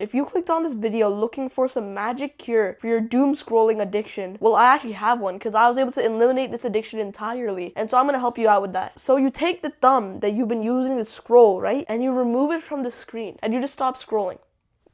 If you clicked on this video looking for some magic cure for your doom scrolling addiction, well, I actually have one because I was able to eliminate this addiction entirely. And so I'm going to help you out with that. So you take the thumb that you've been using to scroll, right? And you remove it from the screen and you just stop scrolling.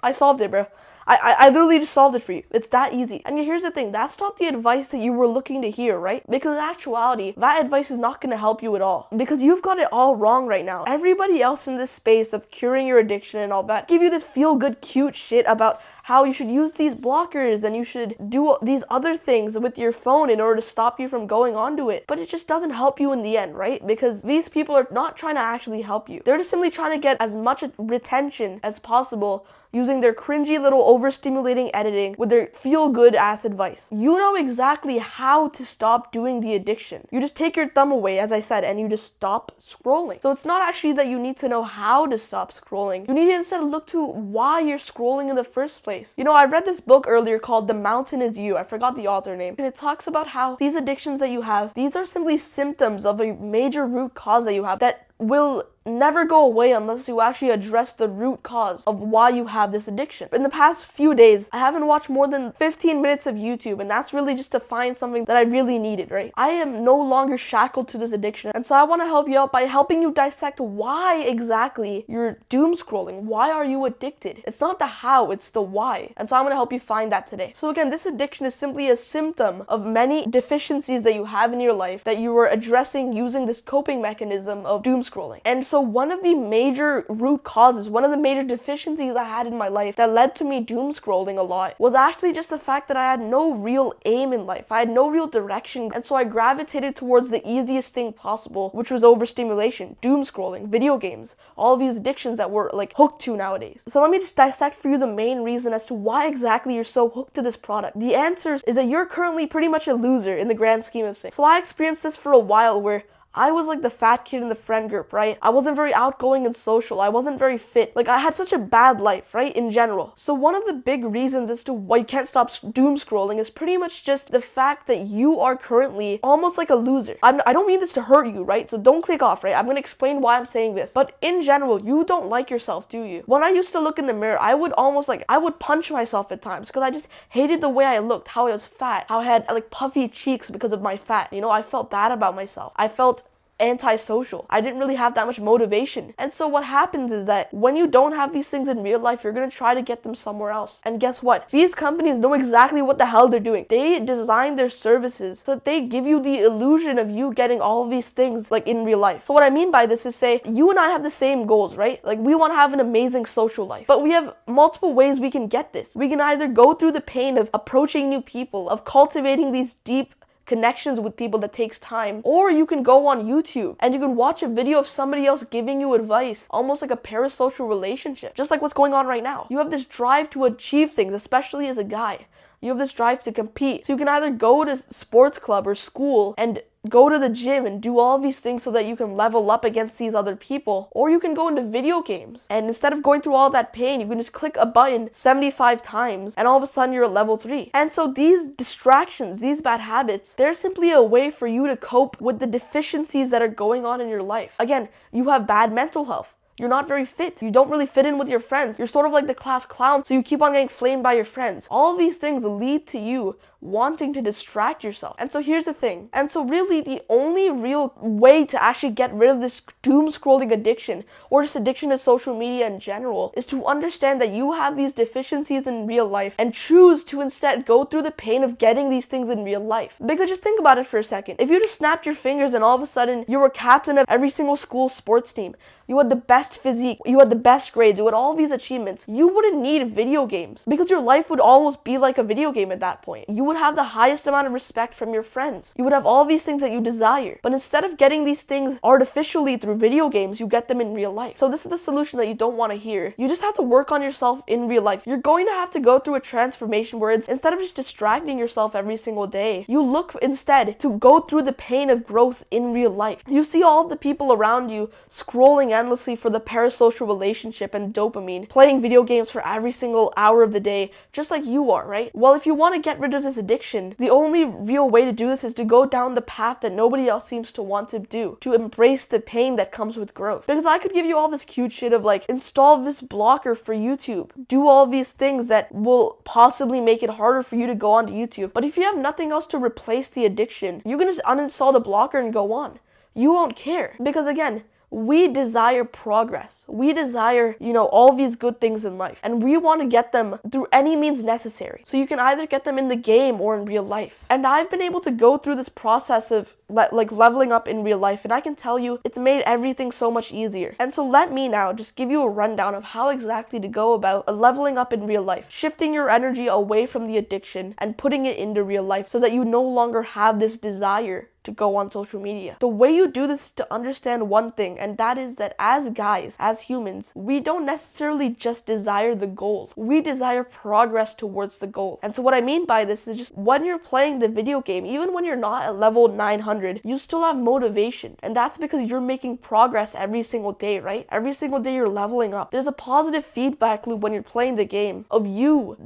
I solved it, bro. I literally just solved it for you. It's that easy. And here's the thing, that's not the advice that you were looking to hear, right? Because in actuality, that advice is not going to help you at all. Because you've got it all wrong right now. Everybody else in this space of curing your addiction and all that give you this feel-good, cute shit about how you should use these blockers and you should do these other things with your phone in order to stop you from going onto it. But it just doesn't help you in the end, right? Because these people are not trying to actually help you. They're just simply trying to get as much retention as possible using their cringy little overstimulating editing with their feel-good ass advice. You know exactly how to stop doing the addiction. You just take your thumb away, as I said, and you just stop scrolling. So it's not actually that you need to know how to stop scrolling. You need to instead look to why you're scrolling in the first place. You know, I read this book earlier called The Mountain Is You. I forgot the author name. And it talks about how these addictions that you have, these are simply symptoms of a major root cause that you have that will never go away unless you actually address the root cause of why you have this addiction. In the past few days, I haven't watched more than 15 minutes of YouTube, and that's really just to find something that I really needed, right? I am no longer shackled to this addiction, and so I want to help you out by helping you dissect why exactly you're doom scrolling. Why are you addicted? It's not the how, it's the why. And so I'm going to help you find that today. So again, this addiction is simply a symptom of many deficiencies that you have in your life that you are addressing using this coping mechanism of doom scrolling. And so one of the major root causes, one of the major deficiencies I had in my life that led to me doom scrolling a lot was actually just the fact that I had no real aim in life. I had no real direction. And so I gravitated towards the easiest thing possible, which was overstimulation, doom scrolling, video games, all these addictions that we're like hooked to nowadays. So let me just dissect for you the main reason as to why exactly you're so hooked to this product. The answer is that you're currently pretty much a loser in the grand scheme of things. So I experienced this for a while where I was like the fat kid in the friend group, right? I wasn't very outgoing and social. I wasn't very fit. Like, I had such a bad life, right? In general. So one of the big reasons as to why you can't stop doom scrolling is pretty much just the fact that you are currently almost like a loser. I don't mean this to hurt you, right? So don't click off, right? I'm gonna explain why I'm saying this. But in general, you don't like yourself, do you? When I used to look in the mirror, I would punch myself at times because I just hated the way I looked, how I was fat, how I had like puffy cheeks because of my fat. You know, I felt bad about myself. I felt antisocial. I didn't really have that much motivation. And so what happens is that when you don't have these things in real life, you're going to try to get them somewhere else. And guess what? These companies know exactly what the hell they're doing. They design their services so that they give you the illusion of you getting all of these things like in real life. So what I mean by this is, say you and I have the same goals, right? Like, we want to have an amazing social life, but we have multiple ways we can get this. We can either go through the pain of approaching new people, of cultivating these deep connections with people that takes time, or you can go on YouTube and you can watch a video of somebody else giving you advice, almost like a parasocial relationship, just like what's going on right now. You have this drive to achieve things, especially as a guy. You have this drive to compete. So you can either go to sports club or school and go to the gym and do all these things so that you can level up against these other people, or you can go into video games and instead of going through all that pain, you can just click a button 75 times and all of a sudden you're at level 3. And so these distractions, these bad habits, they're simply a way for you to cope with the deficiencies that are going on in your life. Again, you have bad mental health. You're not very fit. You don't really fit in with your friends. You're sort of like the class clown, so you keep on getting flamed by your friends. All of these things lead to you wanting to distract yourself. And so here's the thing. And so really the only real way to actually get rid of this doom scrolling addiction, or just addiction to social media in general, is to understand that you have these deficiencies in real life and choose to instead go through the pain of getting these things in real life. Because just think about it for a second. If you just snapped your fingers and all of a sudden you were captain of every single school sports team, you had the best physique, you had the best grades, you had all these achievements, you wouldn't need video games because your life would almost be like a video game at that point. You would have the highest amount of respect from your friends. You would have all these things that you desire. But instead of getting these things artificially through video games, you get them in real life. So this is the solution that you don't want to hear. You just have to work on yourself in real life. You're going to have to go through a transformation where it's, instead of just distracting yourself every single day, you look instead to go through the pain of growth in real life. You see all the people around you scrolling endlessly for the parasocial relationship and dopamine, playing video games for every single hour of the day, just like you are, right? Well, if you want to get rid of this addiction, the only real way to do this is to go down the path that nobody else seems to want to do, to embrace the pain that comes with growth. Because I could give you all this cute shit of like, install this blocker for YouTube, do all these things that will possibly make it harder for you to go onto YouTube. But if you have nothing else to replace the addiction, you can just uninstall the blocker and go on. You won't care. Because again, we desire progress. We desire, all these good things in life. And we want to get them through any means necessary. So you can either get them in the game or in real life. And I've been able to go through this process of leveling up in real life. And I can tell you, it's made everything so much easier. And so let me now just give you a rundown of how exactly to go about leveling up in real life. Shifting your energy away from the addiction and putting it into real life so that you no longer have this desire to go on social media. The way you do this is to understand one thing, and that is that as guys, as humans, we don't necessarily just desire the goal. We desire progress towards the goal. And so what I mean by this is just when you're playing the video game, even when you're not at level 900, you still have motivation. And that's because you're making progress every single day, right? Every single day you're leveling up. There's a positive feedback loop when you're playing the game of you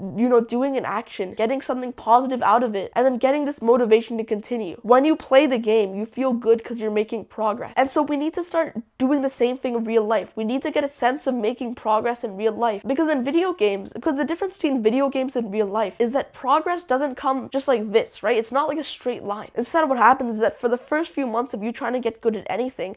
doing an action, getting something positive out of it, and then getting this motivation to continue. When you play the game, you feel good because you're making progress. And so we need to start doing the same thing in real life. We need to get a sense of making progress in real life. Because the difference between video games and real life is that progress doesn't come just like this, right? It's not like a straight line. Instead, what happens is that for the first few months of you trying to get good at anything,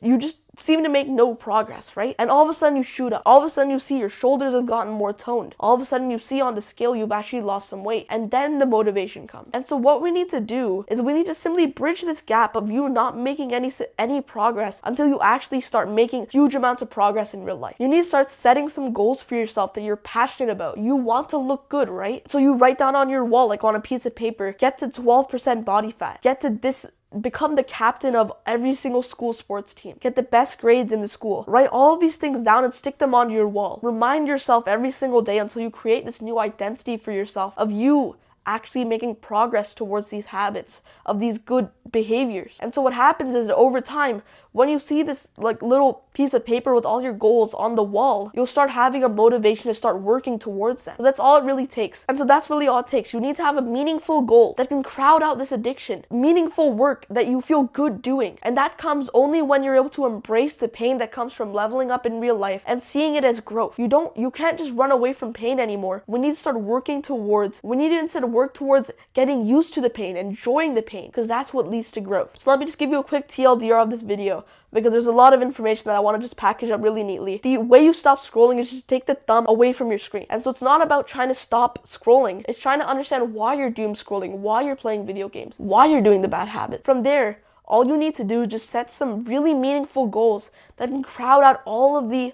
you just seem to make no progress, right? And all of a sudden you shoot up. All of a sudden you see your shoulders have gotten more toned. All of a sudden you see on the scale you've actually lost some weight. And then the motivation comes. And so what we need to do is we need to simply bridge this gap of you not making any progress until you actually start making huge amounts of progress in real life. You need to start setting some goals for yourself that you're passionate about. You want to look good, right? So you write down on your wall, like on a piece of paper, get to 12% body fat, get to this, become the captain of every single school sports team, get the best grades in the school. Write all of these things down and stick them onto your wall. Remind yourself every single day until you create this new identity for yourself of you actually making progress towards these habits, of these good behaviors. And so what happens is that over time, when you see this little piece of paper with all your goals on the wall, you'll start having a motivation to start working towards them. So that's all it really takes. And so that's really all it takes. You need to have a meaningful goal that can crowd out this addiction, meaningful work that you feel good doing. And that comes only when you're able to embrace the pain that comes from leveling up in real life and seeing it as growth. You can't just run away from pain anymore. We need to start working towards, work towards getting used to the pain, enjoying the pain, because that's what leads to growth. So let me just give you a quick TLDR of this video, because there's a lot of information that I want to just package up really neatly. The way you stop scrolling is just take the thumb away from your screen. And so it's not about trying to stop scrolling. It's trying to understand why you're doom scrolling, why you're playing video games, why you're doing the bad habit. From there, all you need to do is just set some really meaningful goals that can crowd out all of the,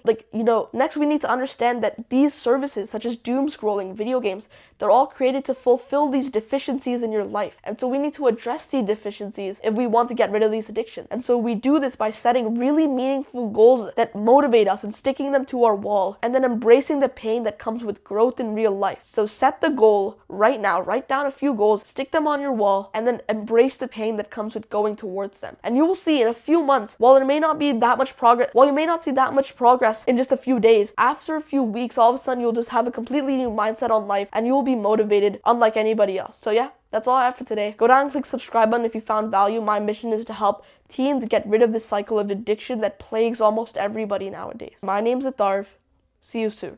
next we need to understand that these services, such as doom scrolling, video games, they're all created to fulfill these deficiencies in your life. And so we need to address these deficiencies if we want to get rid of these addictions. And so we do this by setting really meaningful goals that motivate us and sticking them to our wall, and then embracing the pain that comes with growth in real life. So set the goal right now, write down a few goals, stick them on your wall, and then embrace the pain that comes with going towards them. And you will see in a few months, while you may not see that much progress in just a few days, after a few weeks, all of a sudden you'll just have a completely new mindset on life and you will be motivated unlike anybody else. So yeah, that's all I have for today. Go down and click subscribe button if you found value. My mission is to help teens get rid of this cycle of addiction that plagues almost everybody nowadays. My name's Atharv. See you soon.